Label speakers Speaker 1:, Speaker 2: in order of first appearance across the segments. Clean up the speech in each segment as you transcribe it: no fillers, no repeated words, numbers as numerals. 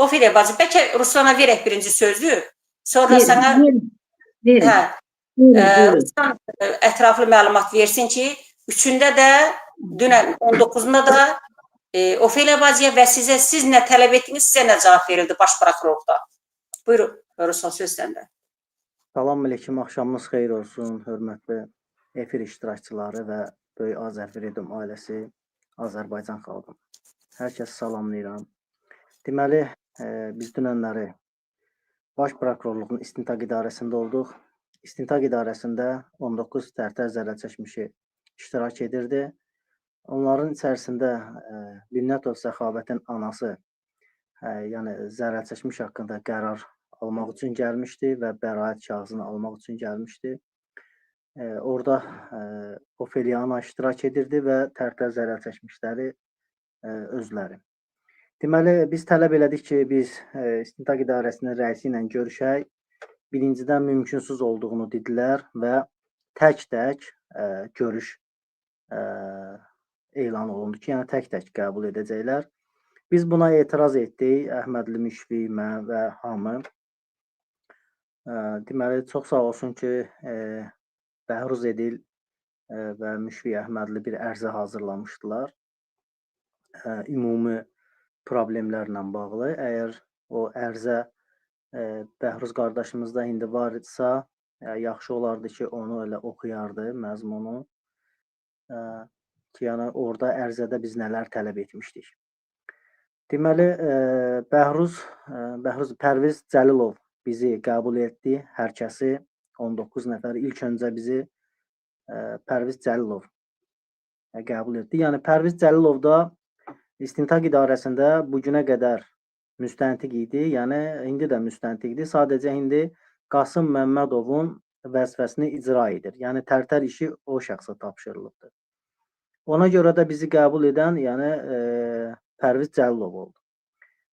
Speaker 1: Ofilə bacı, bəlkə Ruslana verək birinci sözü. Sonra
Speaker 2: Verin,
Speaker 1: sənə
Speaker 2: verin.
Speaker 1: Ruslan ətraflı məlumat versin ki, 3-də də, dünən 19-da da Ofilə bacıya və sizə, siz nə tələb etdiniz, sizə nə cavab verildi baş prokurorluqda? Buyurun, Ruslan, söz səndə.
Speaker 3: Salam aleyküm, axşamınız xeyir olsun, hörmətli efir iştirakçıları və Böyük Azərfreedom ailəsi, Azərbaycan xalqı. Hər kəsi salamlayıram. Deməli, biz dünənləri Baş Prokurorluğun İstintaq İdarəsində olduq. İstintaq İdarəsində 19 tərtər zərərçəkmişi iştirak edirdi. Onların içərisində Binnətov Səxavətin anası, yəni zərərçəkmiş haqqında qərar almaq üçün gəlmişdi və bəraət kağızını almaq üçün gəlmişdi. Orada Ofeliana iştirak edirdi və tərtər zərərçəkmişləri özləri. Deməli, biz tələb elədik ki, biz İstintaq İdarəsinin rəisi ilə görüşək. Birincidən mümkünsüz olduğunu dedilər və tək-tək görüş elan olundu ki, yəni tək-tək qəbul edəcəklər. Biz buna etiraz etdik, Əhmədli Müşfiq, mən və hamı. Deməli, çox sağ olsun ki, Bəhruz Edil və Müşfiq Əhmədli bir ərizə hazırlamışdılar. Ümumi problemlərlə bağlı. Əgər o ərizə Bəhruz qardaşımızda indi var idisə, yaxşı olardı ki, onu elə oxuyardı, məzmunu. Ki, yəni orada ərizədə biz nələr tələb etmişdik. Deməli, Pərviz Cəlilov bizi qəbul etdi, hər kəsi 19 nəfər. İlk öncə bizi Pərviz Cəlilov qəbul etdi. Yəni Pərviz Cəlilov da İstintaq İdarəsində bu günə qədər müstəntiq idi. Yəni indi də müstəntiqdir. Sadəcə indi Qasım Məmmədovun vəzifəsini icra edir. Yəni tərtər işi o şəxsə tapşırılıbdır. Ona görə də bizi qəbul edən, yəni Pərviz Cəlilov oldu.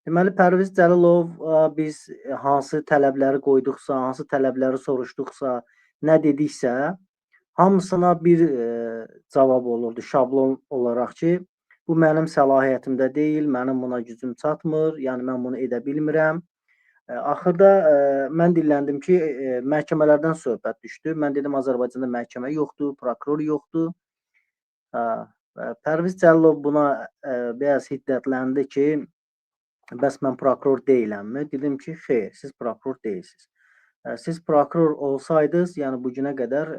Speaker 3: Deməli, Pərviz Cəlilov biz hansı tələbləri qoyduqsa, hansı tələbləri soruşduqsa, nə dediksə, hamısına bir cavab olurdu, şablon olaraq ki, bu mənim səlahiyyətimdə deyil, mənim buna gücüm çatmır, yəni mən bunu edə bilmirəm. Axırda mən dilləndim ki, məhkəmələrdən söhbət düşdü. Mən dedim, Azərbaycanda məhkəmə yoxdur, prokuror yoxdur. Pərviz Cəlilov buna biraz hiddətləndi ki, bəs mən prokuror deyiləmmi? Dedim ki, xeyr, siz prokuror deyilsiniz. Siz prokuror olsaydınız, yəni bu günə qədər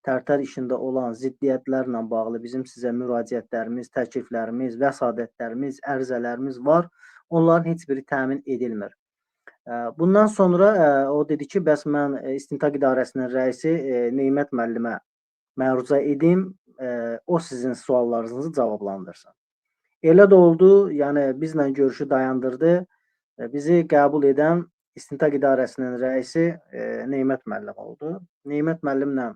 Speaker 3: tərtər işində olan ziddiyyətlərlə bağlı bizim sizə müraciətlərimiz, təkliflərimiz, vəsadətlərimiz, ərizələrimiz var. Onların heç biri təmin edilmir. Bundan sonra o dedi ki, bəs mən İstintaq İdarəsinin rəisi Neymət müəllimə məruzə edim, o sizin suallarınızı cavablandırsın. Elə də oldu, yəni bizlə görüşü dayandırdı. Bizi qəbul edən İstintaq İdarəsinin rəisi Neymət müəllim oldu. Neymət müəllimlə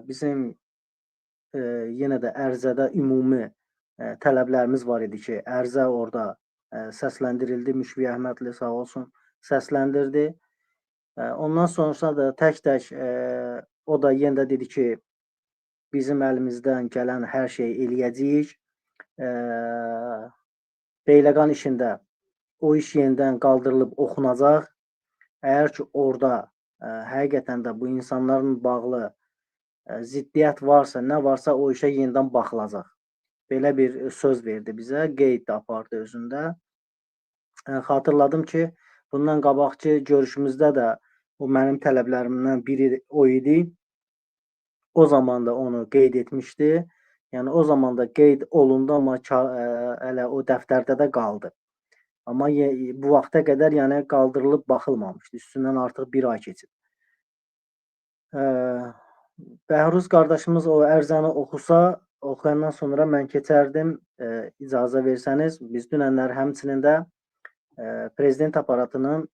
Speaker 3: bizim yenə də ərizədə ümumi tələblərimiz var idi ki, ərizə orada səsləndirildi. Müşfiq Əhmədli sağ olsun səsləndirdi. Ondan sonra da tək-tək o da yenə də dedi ki, bizim əlimizdən gələn hər şeyi eləyəcəyik. Beyləqan işində o iş yenidən qaldırılıb oxunacaq. Əgər ki, orada həqiqətən də bu insanların bağlı ziddiyyət varsa, nə varsa o işə yenidən baxılacaq. Belə bir söz verdi bizə, qeyd də apardı özündə. Xatırladım ki, bundan qabaqki görüşümüzdə də o mənim tələblərimdən biri o idi. O zaman da onu qeyd etmişdi. Yəni o zaman da qeyd olundu, amma hələ o dəftərdə də qaldı. Amma bu vaxta qədər yəni qaldırılıb baxılmamışdı. Üstündən artıq bir ay keçib. Bəhruz qardaşımız o ərizəni oxusa, oxuyandan sonra mən keçərdim. İcazə versəniz, biz dünənlər həmçinin də prezident aparatının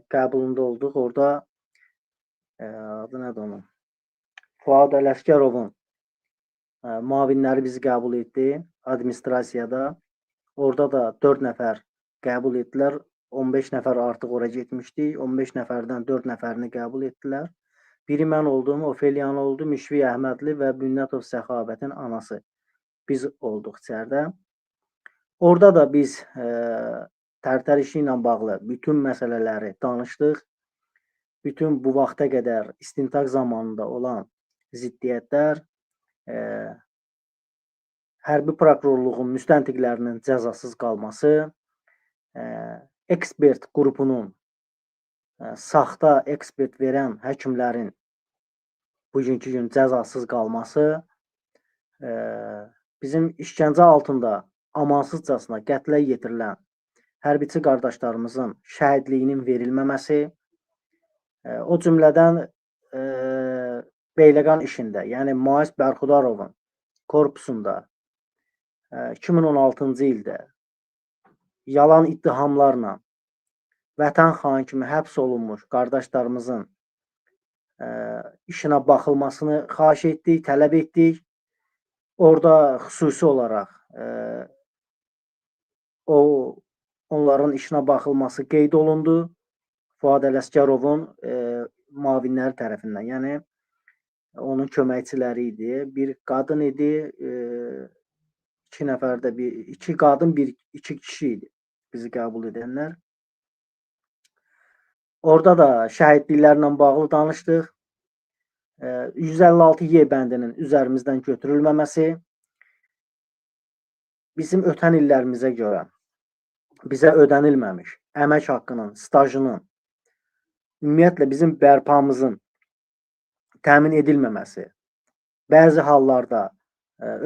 Speaker 3: qəbulunda olduq. Orada adı nədir onun? Fuad Ələsgərovun müavinləri bizi qəbul etdi administrasiyada. Orada da 4 nəfər qəbul etdilər. 15 nəfər artıq ora getmişdi. 15 nəfərdən 4 nəfərini qəbul etdilər. Biri mən oldum, Ofeliana oldu, Müşfiq Əhmədli və Binnətov Səxavətin anası. Biz olduq içəridə. Orada da biz Tərtər işi ilə bağlı bütün məsələləri danışdıq. Bütün bu vaxta qədər istintaq zamanında olan ziddiyyətlər, hərbi prokurorluğun müstəntiqlərinin cəzasız qalması, ekspert qrupunun, saxta ekspert verən həkimlərin bugünkü gün cəzasız qalması, bizim işgəncə altında amansızcasına qətlə yetirilən hərbiçi qardaşlarımızın şəhidliyinin verilməməsi, o cümlədən Beyləqan işində, yəni Mais Bərxudarovun korpusunda 2016-cı ildə yalan ittihamlarla vətən xaini kimi həbs olunmuş qardaşlarımızın işinə baxılmasını xahiş etdik, tələb etdik. Orada xüsusi olaraq onların işinə baxılması qeyd olundu. Fuad Ələsgərovun müavinləri tərəfindən, yəni onun köməkçiləri idi. Bir qadın idi, iki nəfər də iki qadın, iki kişi idi bizi qəbul edənlər. Orada da şəhidliklərlə bağlı danışdıq. 156Y bəndinin üzərimizdən götürülməməsi, bizim ötən illərimizə görə bizə ödənilməmiş əmək haqqının, stajının, ümumiyyətlə bizim bərpamızın təmin edilməməsi, bəzi hallarda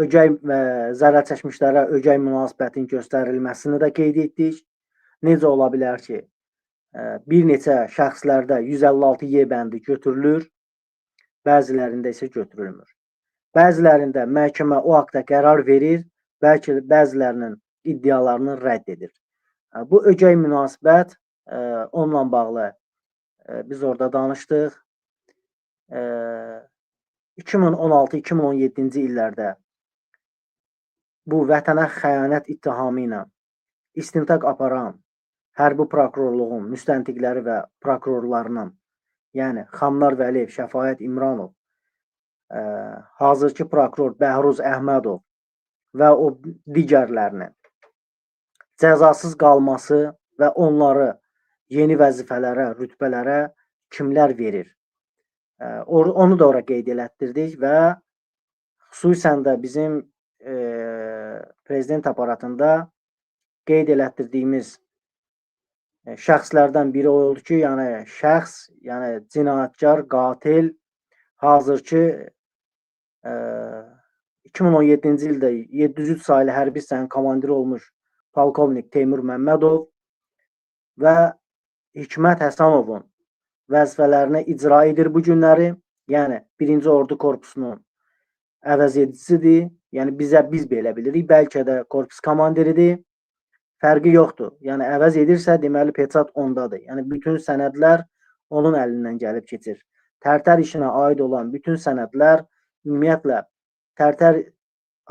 Speaker 3: ögey və zərər çəkmişlərə ögey münasibətin göstərilməsini də qeyd etdik. Necə ola bilər ki, bir neçə şəxslərdə 156Y bəndi götürülür, bəzilərində isə götürülmür. Bəzilərində məhkəmə o haqda qərar verir, bəlkə bəzilərinin iddialarını rədd edir. Bu ögey münasibət, onunla bağlı biz orada danışdıq. 2016-2017-ci illərdə bu vətənə xəyanət ittihamı ilə istintaq aparan hərbi prokurorluğun müstəntiqləri və prokurorlarının, yəni Xamlar Vəliyev, Şəfaət İmranov, hazırki prokuror Bəhruz Əhmədov və o digərlərinin cəzasız qalması və onları yeni vəzifələrə, rütbələrə kimlər verir? Onu da ora qeyd elətdirdik və xüsusən də bizim prezident aparatında qeyd elətdirdiyimiz şəxslərdən biri oldu ki, yəni şəxs, yəni cinayətkar, qatil, hazırki 2017-ci ildə 703 saylı hərbi hissənin komandiri olmuş polkovnik Teymur Məmmədov və Hikmət Həsənovun vəzifələrini icra edir bu günləri. Yəni 1-ci Ordu Korpusunun əvəz edicisidir. Yəni biz belə bilirik. Bəlkə də korpus komandiridir. Fərqi yoxdur. Yəni əvəz edirsə, deməli peçat ondadır. Yəni bütün sənədlər onun əlindən gəlib keçir. Tərtər işinə aid olan bütün sənədlər, ümumiyyətlə Tərtər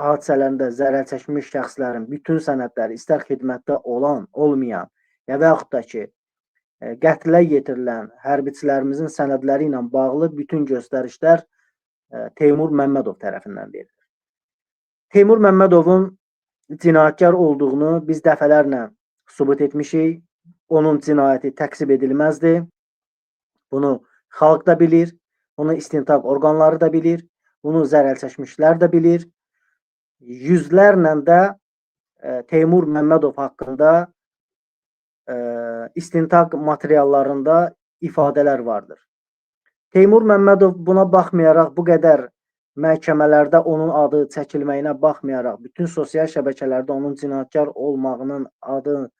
Speaker 3: hadisələrində zərər çəkmiş şəxslərin bütün sənədləri, istər xidmətdə olan, olmayan və yaxud da ki, qətlə yetirilən hərbiçilərimizin sənədləri ilə bağlı bütün göstərişlər Teymur Məmmədov tərəfindən verilir. Teymur Məmmədovun cinayətkar olduğunu biz dəfələrlə sübut etmişik. Onun cinayəti təksib edilməzdir. Bunu xalq da bilir, bunu istintaq orqanları da bilir, bunu zərər çəkmişlər də bilir. Yüzlərlə də Teymur Məmmədov haqqında istintaq materiallarında ifadələr vardır. Teymur Məmmədov buna baxmayaraq, bu qədər məhkəmələrdə onun adı çəkilməyinə baxmayaraq, bütün sosial şəbəkələrdə onun cinayətkar olmağının adı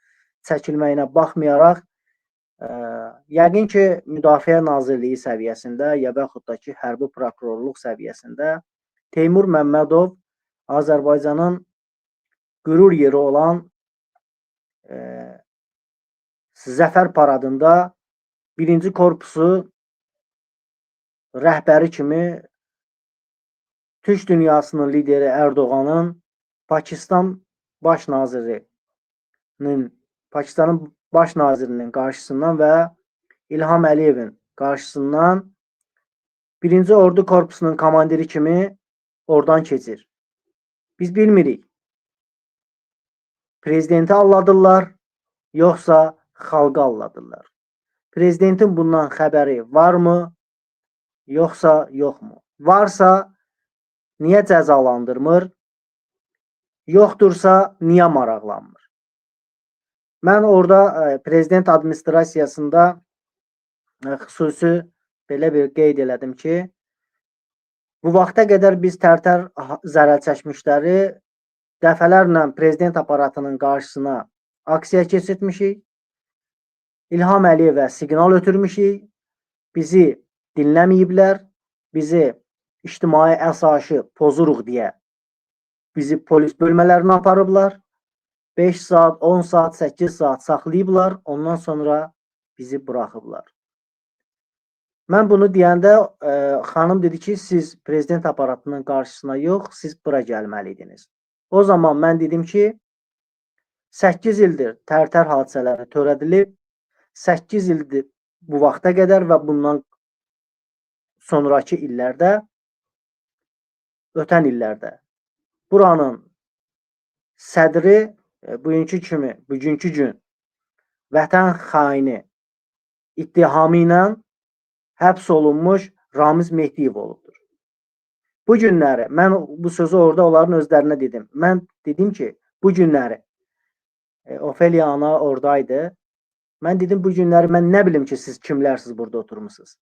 Speaker 3: çəkilməyinə baxmayaraq, yəqin ki, Müdafiə Nazirliyi səviyyəsində ya və yaxud da ki, hərbi prokurorluq səviyyəsində Teymur Məmmədov Azərbaycanın qürur yeri olan Zəfər paradında 1-ci korpusu rəhbəri kimi Türk dünyasının lideri Ərdoğanın Pakistanın baş nazirinin qarşısından və İlham Əliyevin qarşısından 1-ci Ordu Korpusunun komandiri kimi oradan keçir. Biz bilmirik. prezidenti alladırlar, yoxsa xalqı alladırlar? Prezidentin bundan xəbəri varmı, yoxsa yoxmu? Varsa, niyə cəzalandırmır? Yoxdursa, niyə maraqlanmır? Mən orada prezident administrasiyasında xüsusi belə bir qeyd elədim ki, bu vaxta qədər biz tərtər zərər çəkmişləri dəfələrlə prezident aparatının qarşısına aksiya keçirtmişik. İlham Əliyevə siqnal ötürmüşük. Bizi dinləməyiblər. Bizi ictimai əsaşı pozuruq deyə bizi polis bölmələrinə aparıblar. 5 saat, 10 saat, 8 saat saxlayıblar. Ondan sonra bizi buraxıblar. Mən bunu deyəndə xanım dedi ki, siz prezident aparatının qarşısına yox, siz bura gəlməliydiniz. O zaman mən dedim ki, 8 ildir tərtər hadisələri törədilib. 8 ildir bu vaxta qədər və bundan sonraki illərdə, ötən illərdə buranın sədri bugünkü gün vətən xaini ittihamı ilə həbs olunmuş Ramiz Mehdiyev olubdur. Bu günləri, mən bu sözü orada onların özlərinə dedim. Mən dedim ki, bu günləri, Ofeliya ana oradaydı. Mən dedim, bu günləri mən nə bilim ki, siz kimlərsiniz burada oturmuşsunuz.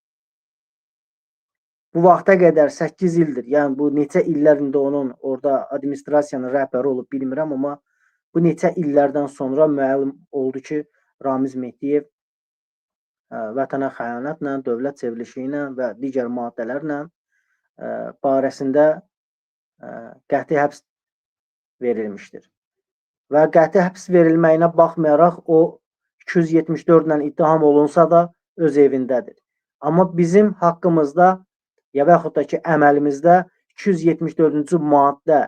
Speaker 3: Bu vaxta qədər 8 ildir, yəni bu neçə illərində onun orada administrasiyanın rəhbəri olub bilmirəm, amma bu neçə illərdən sonra müəyyən oldu ki, Ramiz Mehdiyev vətənə xəyanətlə, dövlət çevrilişi ilə və digər maddələrlə barəsində qəti həbs verilmişdir. Və qəti həbs verilməyinə baxmayaraq o 274 ilə ittiham olunsa da öz evindədir. Amma bizim haqqımızda ya və yaxud da ki, əməlimizdə 274-cü maddə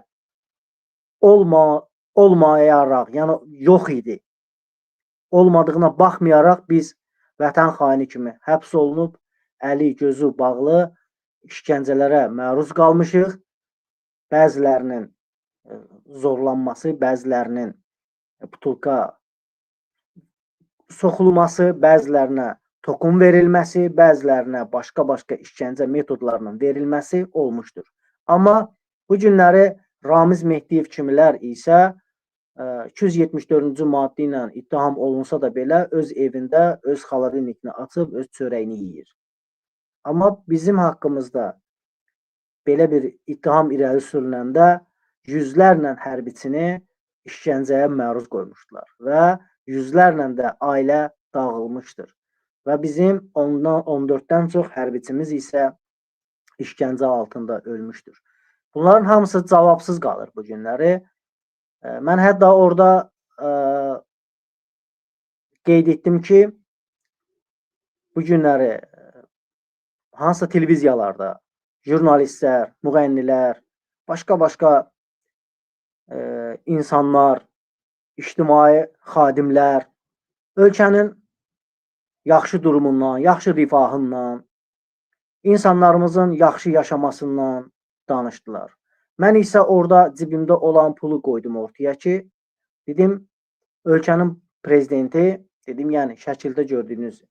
Speaker 3: olmayaraq, yəni yox idi. Olmadığına baxmayaraq biz vətən xaini kimi həbs olunub, əli, gözü bağlı işgəncələrə məruz qalmışıq. Bəzilərinin zorlanması, bəzilərinin butulka soxulması, bəzilərinə toxum verilməsi, bəzilərinə başqa işgəncə metodlarının verilməsi olmuşdur. Amma bu günləri Ramiz Mehdiyev kimilər isə 274-cü maddə ilə ittiham olunsa da belə öz evində öz xaladenikini açıb, öz çörəyini yeyir. Amma bizim haqqımızda belə bir ittiham irəli sürüləndə yüzlərlə hərbiçini işgəncəyə məruz qoymuşdular və yüzlərlə də ailə dağılmışdır. Və bizim 14-dən çox hərbiçimiz isə işgəncə altında ölmüşdür. Bunların hamısı cavabsız qalır bu günləri. Mən hətta orada qeyd etdim ki, bu günləri hansısa televiziyalarda jurnalistlər, müğənnilər, başqa insanlar, ictimai xadimlər ölkənin yaxşı durumundan, yaxşı rifahından, insanlarımızın yaxşı yaşamasından danışdılar. Mən isə orada cibimdə olan pulu qoydum ortaya ki, dedim, ölkənin prezidenti, dedim, yəni şəkildə gördüyünüz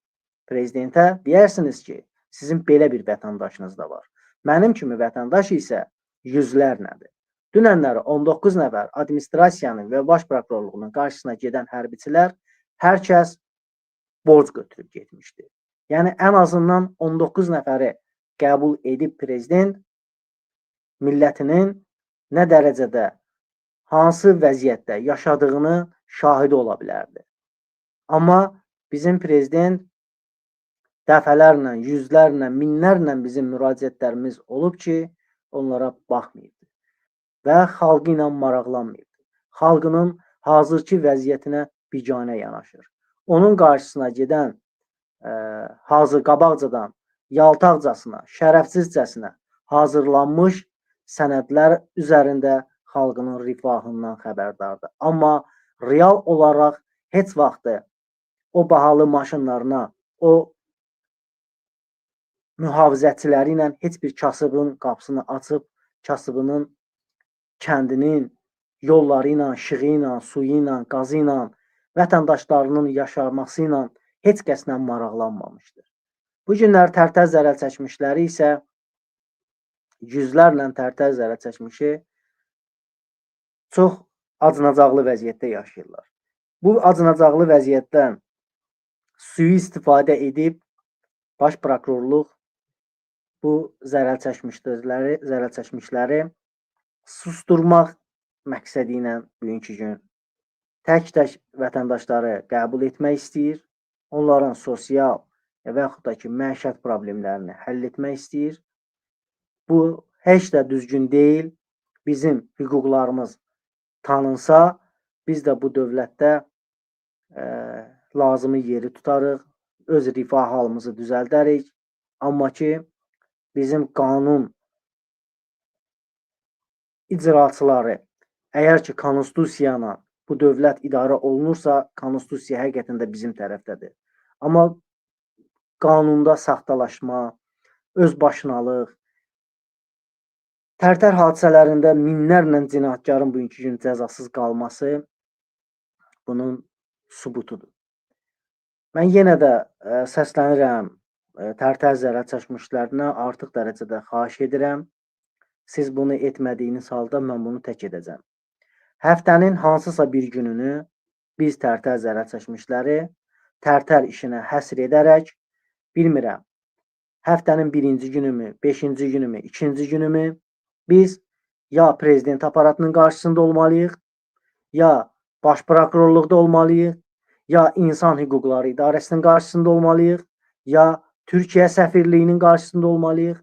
Speaker 3: prezidentə deyirsiniz ki, sizin belə bir vətəndaşınız da var. Mənim kimi vətəndaş isə yüzlərlədir. Dünənləri 19 nəfər administrasiyanın və baş prokurorluğunun qarşısına gedən hərbiçilər hər kəs borc götürüb getmişdi. Yəni, ən azından 19 nəfəri qəbul edib prezident millətinin nə dərəcədə, hansı vəziyyətdə yaşadığını şahidi ola bilərdi. Amma bizim prezident dəfələrlə, yüzlərlə, minlərlə bizim müraciətlərimiz olub ki, onlara baxmayıb və xalqı ilə maraqlanmayıb. Xalqının hazırki vəziyyətinə biganə yanaşır. Onun qarşısına gedən hazır qabaqcadan yaltaqcasına, şərəfsizcəsinə hazırlanmış sənədlər üzərində xalqının rifahından xəbərdardır. Amma real olaraq heç vaxtı o bahalı maşınlarına, o mühafizəçiləri ilə heç bir kasıbın qapısını açıb, kasıbının kəndinin yolları ilə, işığı ilə, suyu ilə, qazı ilə, vətəndaşlarının yaşaması ilə heç kəslə maraqlanmamışdır. Bu günlər Tərtər zərər çəkmişləri isə yüzlərlə Tərtər zərər çəkmişi çox acınacaqlı vəziyyətdə yaşayırlar. Bu acınacaqlı vəziyyətdən sui-istifadə edib Baş Prokurorluq bu zərər çəkmişləri susturmaq məqsədi ilə bugünkü gün tək-tək vətəndaşları qəbul etmək istəyir, onların sosial və yaxud da ki, məişət problemlərini həll etmək istəyir. Bu heç də düzgün deyil. Bizim hüquqlarımız tanınsa, biz də bu dövlətdə lazımi yeri tutarıq, öz rifah halımızı düzəldərik. Amma ki, bizim qanun icraçıları əgər ki, konstitusiya ilə bu dövlət idarə olunursa, konstitusiya həqiqətən də bizim tərəfdədir. Amma qanunda saxtalaşma, özbaşınalıq, Tərtər hadisələrində minlərlə cinayətkarın bugünkü gün cəzasız qalması bunun sübutudur. Mən yenə də səslənirəm Tərtər zərər çəkmişlərinə, artıq dərəcədə xahiş edirəm. Siz bunu etmədiyiniz halda mən bunu tək edəcəm. Həftənin hansısa bir gününü biz Tərtər zərər çəkmişləri Tərtər işinə həsr edərək, bilmirəm, həftənin birinci günümü, 5-ci günümü, 2-ci günümü biz ya prezident aparatının qarşısında olmalıyıq, ya Baş Prokurorluqda olmalıyıq, ya İnsan Hüquqları İdarəsinin qarşısında olmalıyıq, ya Türkiyə səfirliyinin qarşısında olmalıyıq.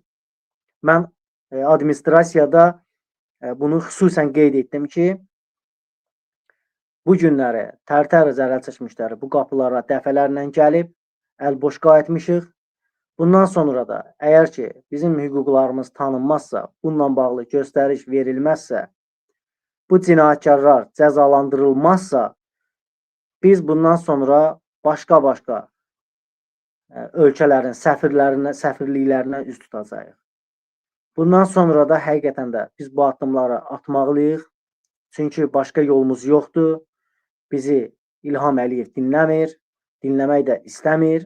Speaker 3: Mən administrasiyada bunu xüsusən qeyd etdim ki, bu günləri Tərtər zərər çəkmişləri bu qapılara dəfələrlə gəlib, əlboş qayıtmışıq. Bundan sonra da əgər ki, bizim hüquqlarımız tanınmazsa, bununla bağlı göstəriş verilməzsə, bu cinayətkarlar cəzalandırılmazsa, biz bundan sonra başqa-başqa ölkələrin səfirliklərinə üz tutacağıq. Bundan sonra da həqiqətən də biz bu addımları atmalıyıq. Çünki başqa yolumuz yoxdur. Bizi İlham Əliyev dinləmir, dinləmək də istəmir.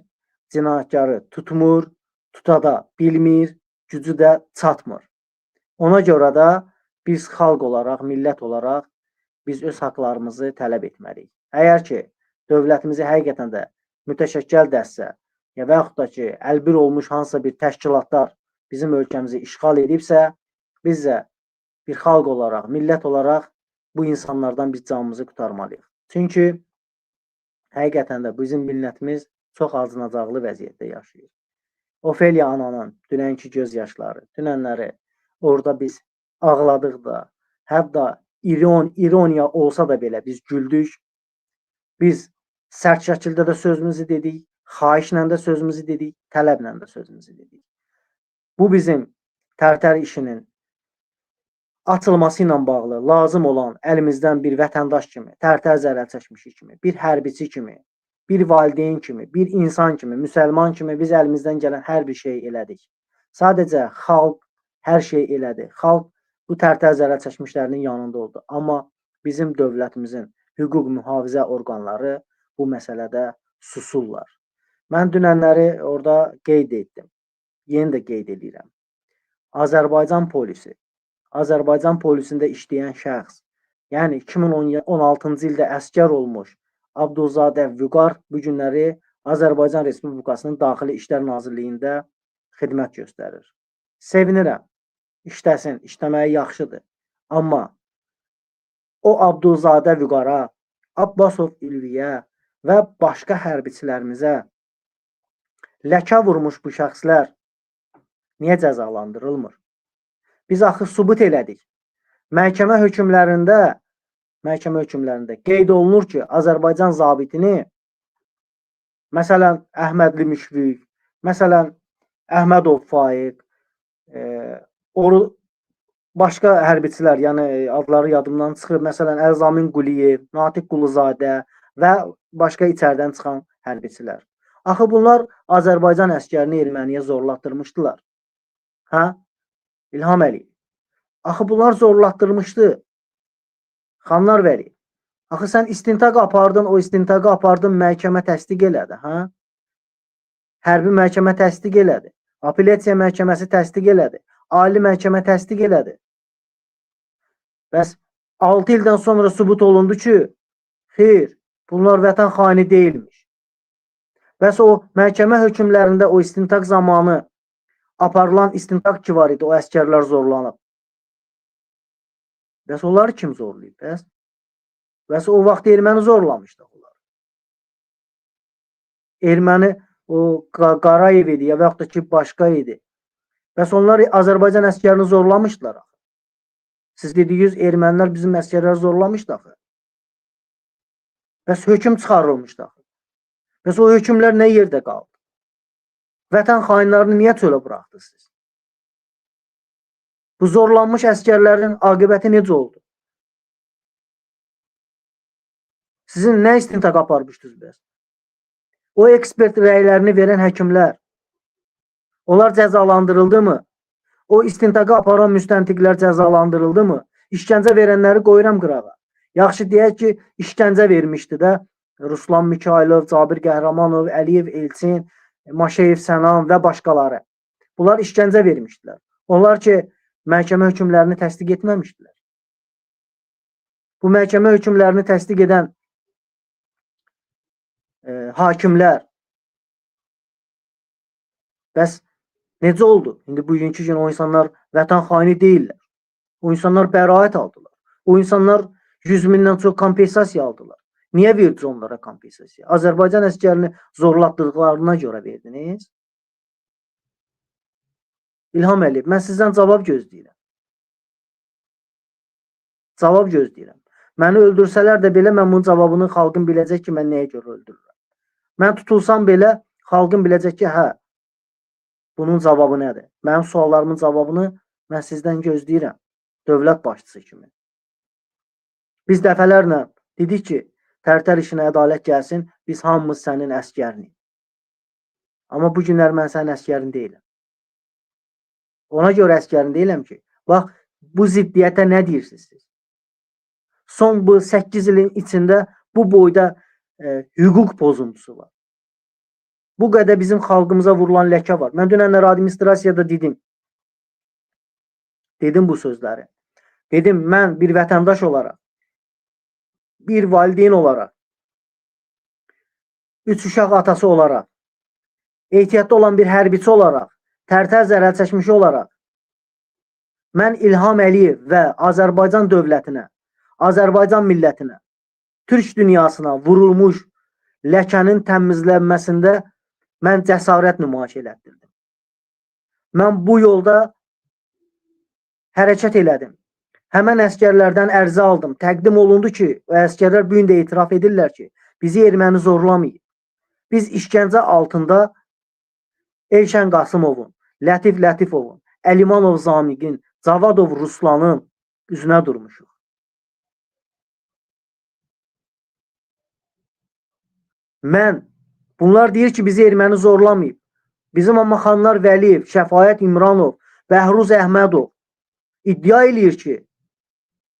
Speaker 3: Cinayətkarı tutmur, tuta da bilmir, gücü də çatmır. Ona görə də biz xalq olaraq, millət olaraq biz öz haqlarımızı tələb etməliyik. Əgər ki, dövlətimizi həqiqətən də mütəşəkkil dəstə və yaxud da ki, əlbir olmuş hansısa bir təşkilatlar bizim ölkəmizi işğal edibsə, biz də bir xalq olaraq, millət olaraq bu insanlardan biz canımızı qurtarmalıyıq. Çünki həqiqətən də bizim millətimiz çox acınacaqlı vəziyyətdə yaşayır. Ofeliya ananın dünənki göz yaşları, dünənləri orada biz ağladıq da, hətta ironiya olsa da belə biz güldük. Biz sərt şəkildə də sözümüzü dedik, xahişlə də sözümüzü dedik, tələblə də sözümüzü dedik. Bu bizim Tərtər işinin açılması ilə bağlı lazım olan əlimizdən bir vətəndaş kimi, Tərtər zərər çəkmişi kimi, bir hərbiçi kimi, bir valideyn kimi, bir insan kimi, müsəlman kimi biz əlimizdən gələn hər bir şey elədik. Sadəcə xalq hər şey elədi. Xalq bu Tərtər zərər çəkmişlərinin yanında oldu. Amma bizim dövlətimizin hüquq mühafizə orqanları bu məsələdə susurlar. Mən dünənləri orada qeyd etdim. Yeni də qeyd edirəm. Azərbaycan polisi, Azərbaycan polisində işləyən şəxs, yəni 2016-cı ildə əskər olmuş Abdulzadə Vüqar bu günləri Azərbaycan Respublikasının Daxili İşlər Nazirliyində xidmət göstərir. Sevinirəm, işləsin, işləməyi yaxşıdır. Amma o Abdulzadə Vüqara, Abbasov İlviyə və başqa hərbiçilərimizə ləkə vurmuş bu şəxslər niyə cəzalandırılmır? Biz axı sübut elədik. Məhkəmə hökmlərində qeyd olunur ki, Azərbaycan zabitini, məsələn, Əhmədli Müşfiq, məsələn, Əhmədov Faiq, başqa hərbiçilər, yəni adları yadımdan çıxır, məsələn, Əlzamin Quliyev, Natiq Quluzadə və başqa içəridən çıxan hərbiçilər. Axı bunlar Azərbaycan əskərini erməniyə zorlatdırmışdılar. Hə? İlham Əliyev. Axı bunlar zorlatdırmışdı. Xanlar Vəliyev. Axı sən istintaq apardın, o istintaqı apardın, məhkəmə təsdiq elədi, hə? Hərbi məhkəmə təsdiq elədi. Apellyasiya məhkəməsi təsdiq elədi. Ali məhkəmə təsdiq elədi. Bəs 6 ildən sonra sübut olundu ki, xeyr, bunlar vətən xaini deyilmiş. Bəs o məhkəmə hökmlərində o istintaq zamanı aparılan istintaq ki var idi, o əskərlər zorlanıb. Bəs onları kim zorlayıb? Bəs o vaxt erməni zorlamışdı onlar. Erməni o Qarayev idi ya və yaxud da ki başqa idi. Bəs onlar Azərbaycan əskərini zorlamışdılar. Siz dediyiniz ermənilər bizim əskərləri zorlamışdı axı. Bəs hökm çıxarılmışdı axı. Bəs o hökmlər nə yerdə qaldı? Vətən xainlərini niyə çölə buraxdınız siz? Bu zorlanmış əskərlərin aqibəti necə oldu? Sizin nə istintaq aparmışdınız bəs? O ekspert rəylərini verən həkimlər, onlar cəzalandırıldı mı? O istintaqa aparan müstəntiqlər cəzalandırıldı mı? İşgəncə verənləri qoyuram qırağa. Yaxşı deyək ki, işgəncə vermişdi də Ruslan Mikayılov, Cabir Qəhrəmanov, Əliyev Elçin, Maşeyev Sənan və başqaları. Bunlar işgəncə vermişdilər. Onlar ki, məhkəmə hökmlərini təsdiq etməmişdilər. Bu məhkəmə hökmlərini təsdiq edən hakimlər bəs necə oldu? İndi bugünkü gün o insanlar vətən xaini deyirlər. O insanlar bəraət aldılar. O insanlar 100 mindən çox kompensasiya aldılar. Niyə verdiniz onlara kompensasiya? Azərbaycan əskərini zorlatdıqlarına görə verdiniz. İlham Əliyev, mən sizdən cavab gözləyirəm. Cavab gözləyirəm. Məni öldürsələr də belə mən bunun cavabını xalqın biləcək ki, mən nəyə görə öldürürəm. Mən tutulsam belə xalqın biləcək ki, hə, bunun cavabı nədir? Mənim suallarımın cavabını mən sizdən gözləyirəm. Dövlət başçısı kimi. Biz dəfələrlə dedik ki, Tərtər işinə ədalət gəlsin, biz hamımız sənin əskərini. Amma bu günlər mən sənin əskərin deyiləm. Ona görə əskərin deyiləm ki, bax, bu ziddiyyətə nə deyirsiniz siz? Son bu 8 ilin içində bu boyda hüquq pozuntusu var. Bu qədər bizim xalqımıza vurulan ləkə var. Mən dünənlər administrasiyada dedim. Dedim bu sözləri. Dedim, mən bir vətəndaş olaraq, bir valideyn olaraq, 3 uşaq atası olaraq, ehtiyatda olan bir hərbiçi olaraq, Tərtər zərər çəkmişi olaraq, mən İlham Əliyev və Azərbaycan dövlətinə, Azərbaycan millətinə, Türk dünyasına vurulmuş ləkənin təmizlənməsində mən cəsarət nümayiş elətdirdim. Mən bu yolda hərəkət elədim. Həmən əskərlərdən ərizə aldım. Təqdim olundu ki, o əskərlər bu gün də etiraf edirlər ki, bizi erməni zorlamayıb. Biz işgəncə altında Elşən Qasımovun, Lətif Lətifovun, Əlimanov Zamiqin, Zavadov Ruslanın üzünə durmuşuq. Bunlar deyir ki, bizi erməni zorlamayıb. Bizim amma Xanlar Vəliyev, Şəfayət İmranov, Bəhruz Əhmədov iddia eləyir ki,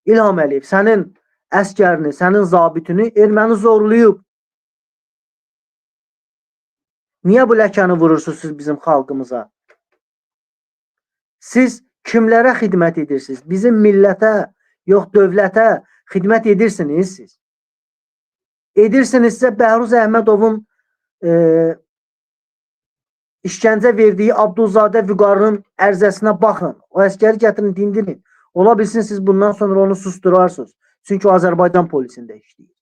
Speaker 3: İlham Əliyev, sənin əskərini, sənin zabitini erməni zorlayıb. Niyə bu ləkəni vurursunuz siz bizim xalqımıza? Siz kimlərə xidmət edirsiniz? Bizim millətə, yox dövlətə xidmət edirsiniz siz. Edirsinizsə Bəhruz Əhmədovun işgəncə verdiyi Abdulzadə Vüqarın ərizəsinə baxın. O əskəri gətirin, dindirin. Ola bilsin siz bundan sonra onu susturarsınız. Çünki o Azərbaycan polisində işləyir.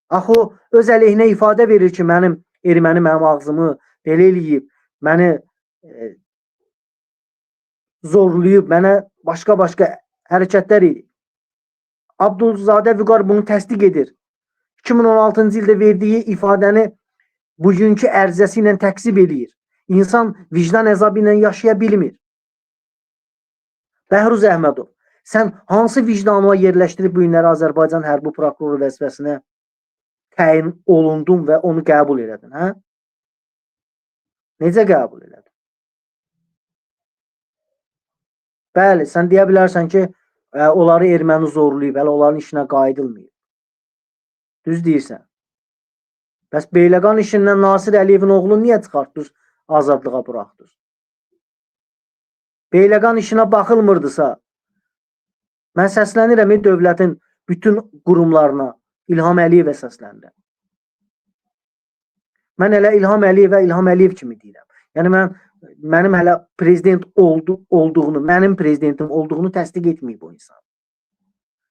Speaker 3: Axı o öz əleyhinə ifadə verir ki, erməni mənim ağzımı belə eləyib, məni zorlayıb, mənə başqa-başqa hərəkətlər edib. Abdulzadə Vüqar bunu təsdiq edir. 2016-cı ildə verdiyi ifadəni bugünkü ərizəsi ilə təksib eləyir. İnsan vicdan əzabı ilə yaşaya bilmir. Bəhruz Əhmədov, sən hansı vicdanına yerləşdirib bu günləri Azərbaycan hərbi prokuroru vəzifəsinə təyin olundun və onu qəbul elədin, hə? Necə qəbul elədin? Bəli, sən deyə bilərsən ki, onları erməni zorlayıb, hələ onların işinə qayıdılmayıb. Düz deyirsən. Bəs Beyləqan işindən Nasir Əliyevin oğlunu niyə çıxartdınız, azadlığa buraxdınız? Beyləqan işinə baxılmırdısa, mən səslənirəm dövlətin bütün qurumlarına, İlham Əliyevə səslənirəm. Mən elə İlham Əliyev kimi deyirəm. Yəni mənim hələ prezident olduğunu, mənim prezidentim olduğunu təsdiq etməyib o insan.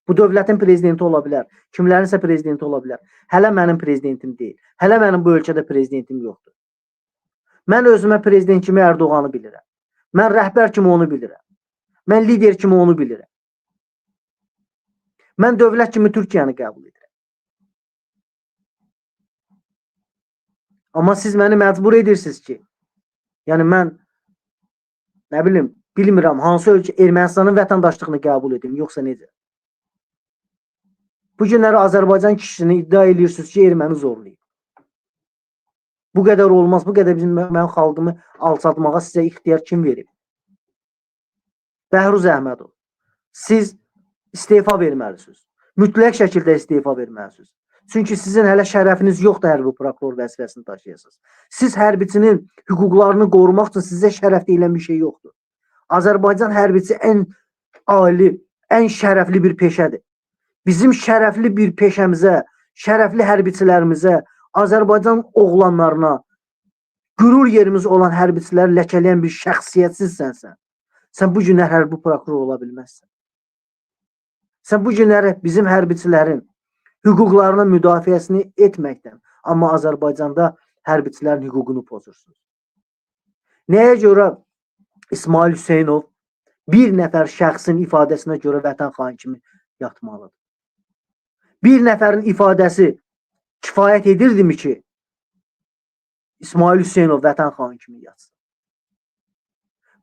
Speaker 3: Bu dövlətin prezidenti ola bilər, kimlərinsə prezidenti ola bilər. Hələ mənim prezidentim deyil. Hələ mənim bu ölkədə prezidentim yoxdur. Mən özümə prezident kimi Erdoğanı bilirəm. Mən rəhbər kimi onu bilirəm. Mən lider kimi onu bilirəm. Mən dövlət kimi Türkiyəni qəbul edirəm. Amma siz məni məcbur edirsiniz ki, yəni mən nə bilim, bilmirəm hansı ölkə Ermənistanın vətəndaşlığını qəbul edim, yoxsa necə? Bu günləri Azərbaycan kişisini iddia edirsiniz ki, erməni zorlayıb. Bu qədər olmaz, bu qədər mənim xalqımı alçatmağa sizə ixtiyar kim verib? Bəhruz Əhmədov, siz istefa verməlisiniz. Mütləq şəkildə istefa verməlisiniz. Çünki sizin hələ şərəfiniz yoxdur hərbi prokuror vəzifəsini daşıyasınız. Siz hərbiçinin hüquqlarını qorumaq üçün sizə şərəf deyilən bir şey yoxdur. Azərbaycan hərbisi ən ali, ən şərəfli bir peşədir. Bizim şərəfli bir peşəmizə, şərəfli hərbiçilərimizə, Azərbaycan oğlanlarına, qürur yerimiz olan hərbiçiləri ləkələyən bir şəxsiyyətsizsənsən. Sən bu günlər hərbi prokuror ola bilməzsən. Sən bu günləri bizim hərbiçilərin hüquqlarının müdafiəsini etməkdən, amma Azərbaycanda hərbiçilərin hüququnu pozursunuz. Nəyə görə İsmail Hüseynov bir nəfər şəxsin ifadəsinə görə vətən xaini kimi yatmalıdır? Bir nəfərin ifadəsi kifayət edirdimi ki, İsmail Hüseynov vətən xaini kimi yatsın?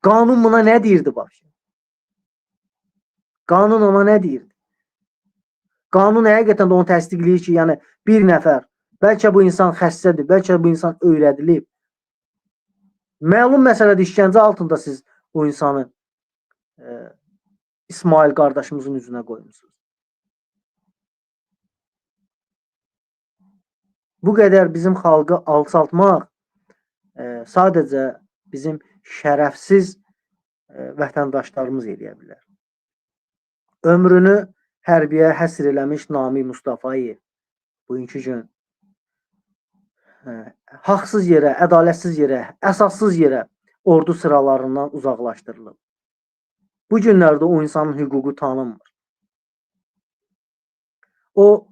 Speaker 3: Qanun buna nə deyirdi bax? Qanun ona nə deyirdi? Qanun həqiqətən də onu təsdiqləyir ki, yəni bir nəfər, bəlkə bu insan xəstədir, bəlkə bu insan öyrədilib. Məlum məsələdə işgəncə altında siz o insanı İsmail qardaşımızın üzünə qoymusunuz. Bu qədər bizim xalqı alçaltmaq sadəcə bizim şərəfsiz vətəndaşlarımız eləyə bilər. Ömrünü hərbiyə həsr eləmiş Nami Mustafayev bugünkü gün haqsız yerə, ədalətsiz yerə, əsassız yerə ordu sıralarından uzaqlaşdırılıb. Bu günlərdə o insanın hüququ tanınmır. O,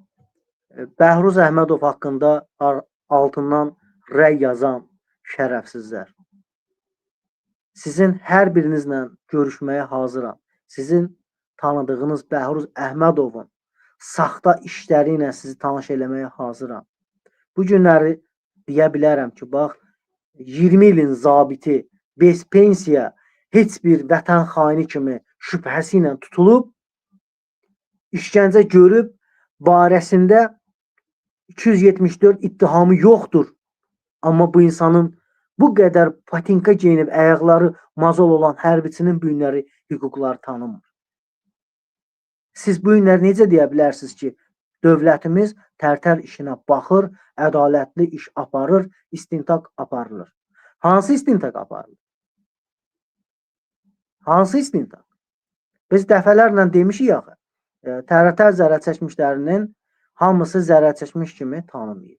Speaker 3: Bəhruz Əhmədov haqqında altından rəy yazan şərəfsizlər. Sizin hər birinizlə görüşməyə hazıram. Sizin tanıdığınız Bəhruz Əhmədovun saxta işləri ilə sizi tanış eləməyə hazıram. Bu günləri deyə bilərəm ki, bax, 20 ilin zabiti pensiya heç bir vətən xaini kimi şübhəsi ilə tutulub, işgəncə görüb, barəsində 274 ittihamı yoxdur. Amma bu insanın bu qədər patinka geyinib, ayaqları mazol olan hərbiçinin bu günləri hüquqları tanınmır. Siz bu günləri necə deyə bilərsiniz ki, dövlətimiz tərtər işinə baxır, ədalətli iş aparır, istintaq aparılır. Hansı istintaq aparılır? Hansı istintaq? Biz dəfələrlə demişik axı, tərtər zərər çəkmişlərinin hamısı zərər çəkmiş kimi tanınmayıb.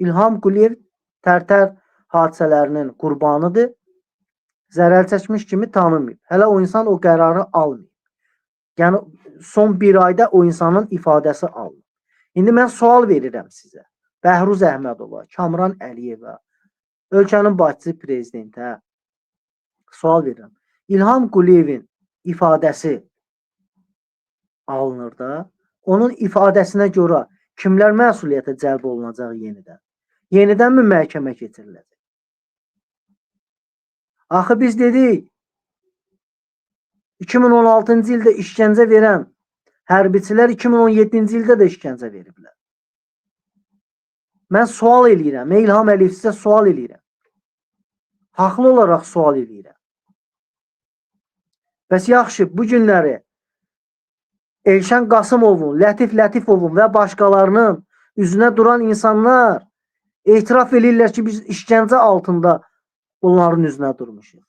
Speaker 3: İlham Quliyev tərtər hadisələrinin qurbanıdır, zərər çəkmiş kimi tanınmayıb. Hələ o insan o qərarı almayıb. Yəni, son bir ayda o insanın ifadəsi alınıb. İndi mən sual verirəm sizə. Bəhruz Əhmədova, Kamran Əliyevə, ölkənin başçı prezidentə sual verirəm. İlham Quliyevin ifadəsi alınır da, onun ifadəsinə görə kimlər məsuliyyətə cəlb olunacaq yenidən? Yenidən mi məhkəmə keçiriləcək? Axı biz dedik, 2016-cı ildə işgəncə verən hərbiçilər 2017-ci ildə də işgəncə veriblər. Mən sual eləyirəm, İlham Əliyev sizə sual eləyirəm. Haqlı olaraq sual eləyirəm. Bəs yaxşı, bu günləri Elşən Qasımovun, Lətif Lətifovun və başqalarının üzünə duran insanlar etiraf edirlər ki, biz işgəncə altında bunların üzünə durmuşuq.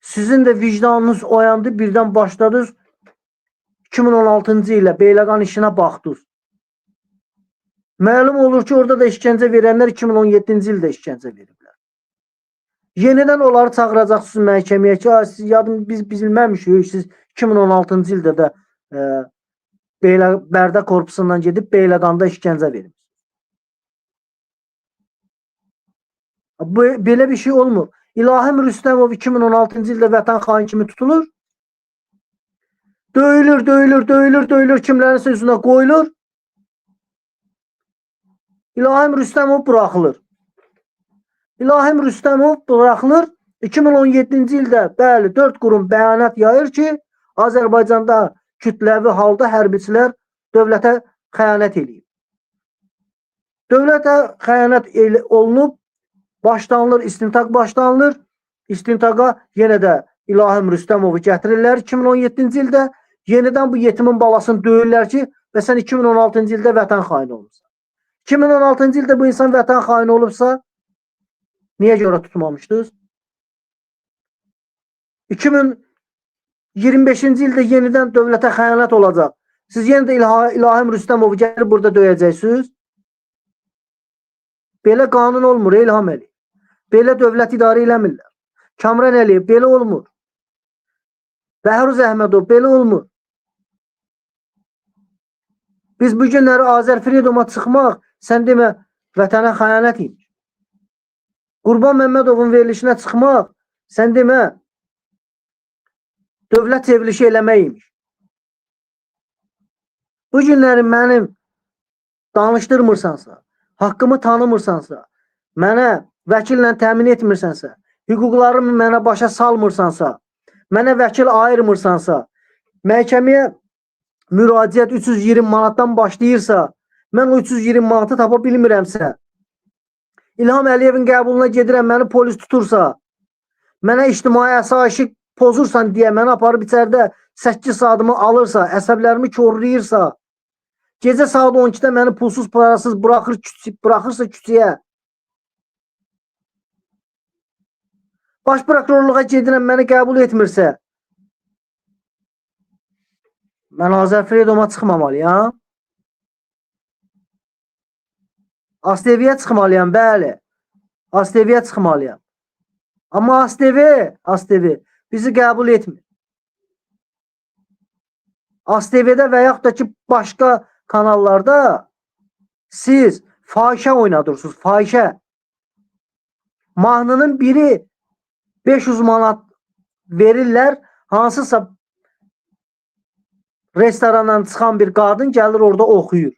Speaker 3: Sizin də vicdanınız oyandı, birdən başladınız 2016-cı ilə Beyləqan işinə baxdınız. Məlum olur ki, orada da işgəncə verənlər 2017-ci ildə işgəncə veriblər. Yenidən onları çağıracaqsınız məhkəməyə ki, siz yadım biz bilməmişik, siz 2016-cı ildə də Bərdə korpusundan gedib Beyləqanda işgəncə verib. Belə bir şey olmur. İlahim Rüstəmov 2016-cı ildə vətən xain kimi tutulur. Döyülür, kimlərin üzünə qoyulur. İlahim Rüstəmov buraxılır. İlahim Rüstəmov buraxılır. 2017-ci ildə bəli 4 qurum bəyanat yayır ki, Azərbaycanda kütləvi halda hərbiçilər dövlətə xəyanət eləyib. Dövlətə xəyanət olunub, başlanılır, istintaq başlanılır. İstintaqa yenə də İlahim Rüstəmovu gətirirlər 2017-ci ildə. Yenidən bu yetimin balasını döyürlər ki, və sən 2016-cı ildə vətən xaini olubsan. 2016-cı ildə bu insan vətən xaini olubsa, niyə görə tutmamışdınız? 2025-ci ildə yenidən dövlətə xəyanət olacaq. Siz yenə də İlahim Rüstəmovu gəlib burada döyəcəksiniz. Belə qanun olmur, İlham Əliyev. Belə dövlət idarə eləmirlər. Kamran Əliyev, belə olmur. Bəhruz Əhmədov, belə olmur. Biz bu günləri Azərfredom'a çıxmaq, sən demə, vətənə xəyanət imiş. Qurban Məmmədovun verilişinə çıxmaq, sən demə, dövlət çevrilişi eləmək imiş. Bu günləri mənim danışdırmırsansa, haqqımı tanımırsansa, mənə vəkillə təmin etmirsənsə, hüquqlarımı mənə başa salmırsansa, mənə vəkil ayırmırsansa, məhkəməyə müraciət 320 manatdan başlayırsa, mən o 320 manatı tapa bilmirəmsə, İlham Əliyevin qəbuluna gedirəm, məni polis tutursa, mənə ictimai əsayişi pozursan deyə məni aparıb içəridə 8 saatımı alırsa, əsəblərimi korlayırsa, gecə saat 12-də məni pulsuz parasız bıraxırsa küçəyə, baş prokurorluğa gedirəm, məni qəbul etmirsə, mən Azərfredom'a çıxmamalıyam. ASTV-yə çıxmalıyam, bəli. ASTV-yə çıxmalıyam. Amma ASTV bizi qəbul etmir. ASTV-də və yaxud da ki, başqa kanallarda siz fahişə oynadırsınız, fahişə. Mahnının biri 500 manat verirlər, hansısa restorandan çıxan bir qadın gəlir orada oxuyur.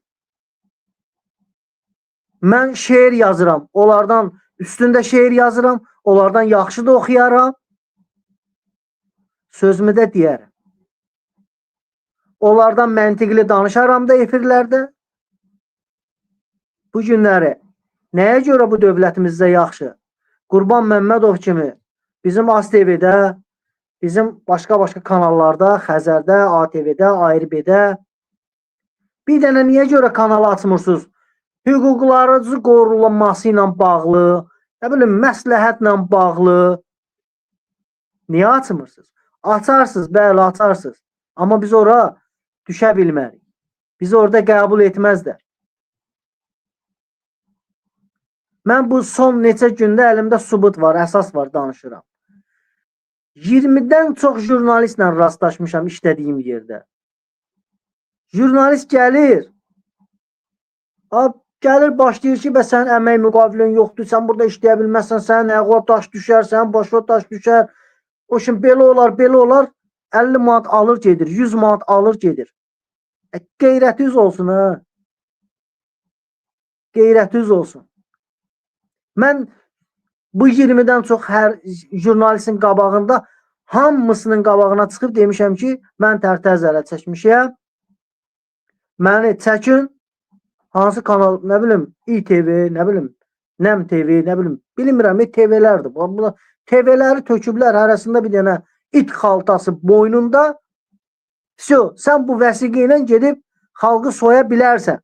Speaker 3: Mən şeir yazıram, onlardan üstündə şeir yazıram, onlardan yaxşı da oxuyaram, sözümü də deyərəm. Onlardan məntiqli danışaram da efirlərdə. Bu günləri nəyə görə bu dövlətimizdə yaxşı? Qurban Məmmədov kimi bizim ASTV-də, bizim başqa kanallarda, Xəzərdə, ATV-də, ARB-də bir dənə niyə görə kanal açmırsınız? Hüquqlarınızı qorunması ilə bağlı, nə bilim, məsləhətlə bağlı. Niyə açmırsınız? Açarsınız, bəli, açarsınız. Amma biz ora düşə bilmərik. Bizi orada qəbul etməzlər. Mən bu son neçə gündə əlimdə sübut var, əsas var, danışıram. 20-dən çox jurnalistlə rastlaşmışam işlədiyim yerdə. Jurnalist gəlir, başlayır ki, sənin əmək müqavilən yoxdur, sən burada işləyə bilməzsən, sənin ayağına daş düşər, sənin başına daş düşər. O şimdi belə olar, 50 manat alır gedir, 100 manat alır gedir. Qeyrətiniz olsun, ha? Qeyrətiniz olsun. Mən bu 20-dən çox hər jurnalistin qabağında hamısının qabağına çıxıb demişəm ki, mən tərtər zərər çəkmişəm. Məni çəkin, hansı kanal, nə bilim, İTV, nə bilim, NEM TV, nə bilim, bilmirəm, TV'lərdir. TV-ləri töküblər, arasında bir dənə it xaltası boynunda. Sən bu vəsiqə ilə gedib xalqı soya bilərsən.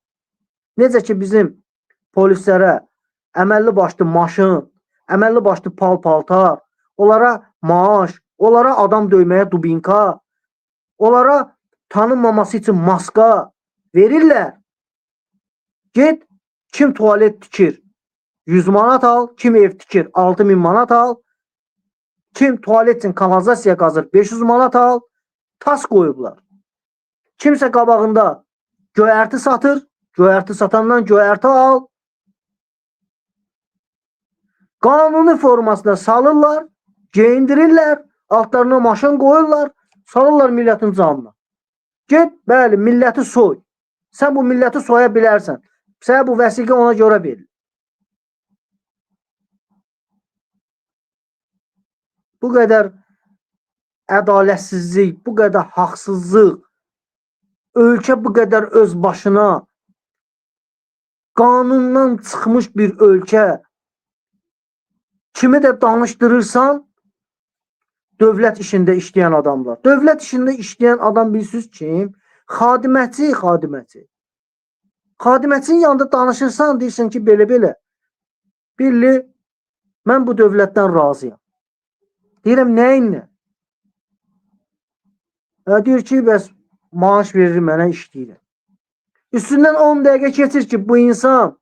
Speaker 3: Necə ki bizim polislərə əməlli başlı maşın, əməlli başlı pal-paltar, onlara maaş, onlara adam döyməyə dubinka, onlara tanınmaması üçün maska verirlər. Get, kim tualet tikir 100 manat al, kim ev tikir 6000 manat al, kim tualet üçün kanalizasiya qazır 500 manat al, tas qoyublar. Kimsə qabağında göyərti satır, göyərti satandan göyərti al. Qanuni formasına salırlar, geyindirirlər, altlarına maşın qoyurlar, salırlar millətin canına. Get, bəli, milləti soy. Sən bu milləti soya bilərsən. Sən bu vəsiqə ona görə verilir. Bu qədər ədalətsizlik, bu qədər haqsızlıq, ölkə bu qədər öz başına, qanundan çıxmış bir ölkə, kimi də danışdırırsan, dövlət işində işləyən adamlar. Dövlət işində işləyən adam bilirsiniz kim? Xadiməçi. Xadiməçinin yanında danışırsan, deyirsən ki, belə-belə. Billi, mən bu dövlətdən razıyam. Deyirəm, nəyinlə? Deyir ki, bəs maaş verir mənə, işləyirəm. Üstündən 10 dəqiqə keçir ki, bu insan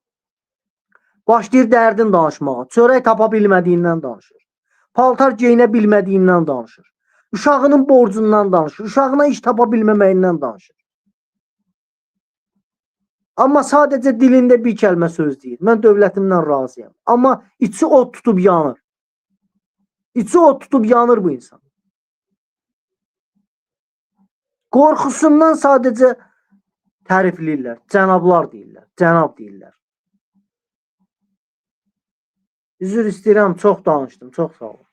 Speaker 3: başlayır dərdin danışmağa. Çörək tapa bilmədiyindən danışır. Paltar geyinə bilmədiyindən danışır. Uşağının borcundan danışır. Uşağına iş tapa bilməməyindən danışır. Amma sadəcə dilində bir kəlmə söz deyir. Mən dövlətimdən razıyam. Amma içi od tutub yanır. İçi od tutub yanır bu insan. Qorxusundan sadəcə tərifləyirlər. Cənablar deyirlər. Cənab deyirlər. Üzr istəyirəm, çox danışdım. Çox sağ olun.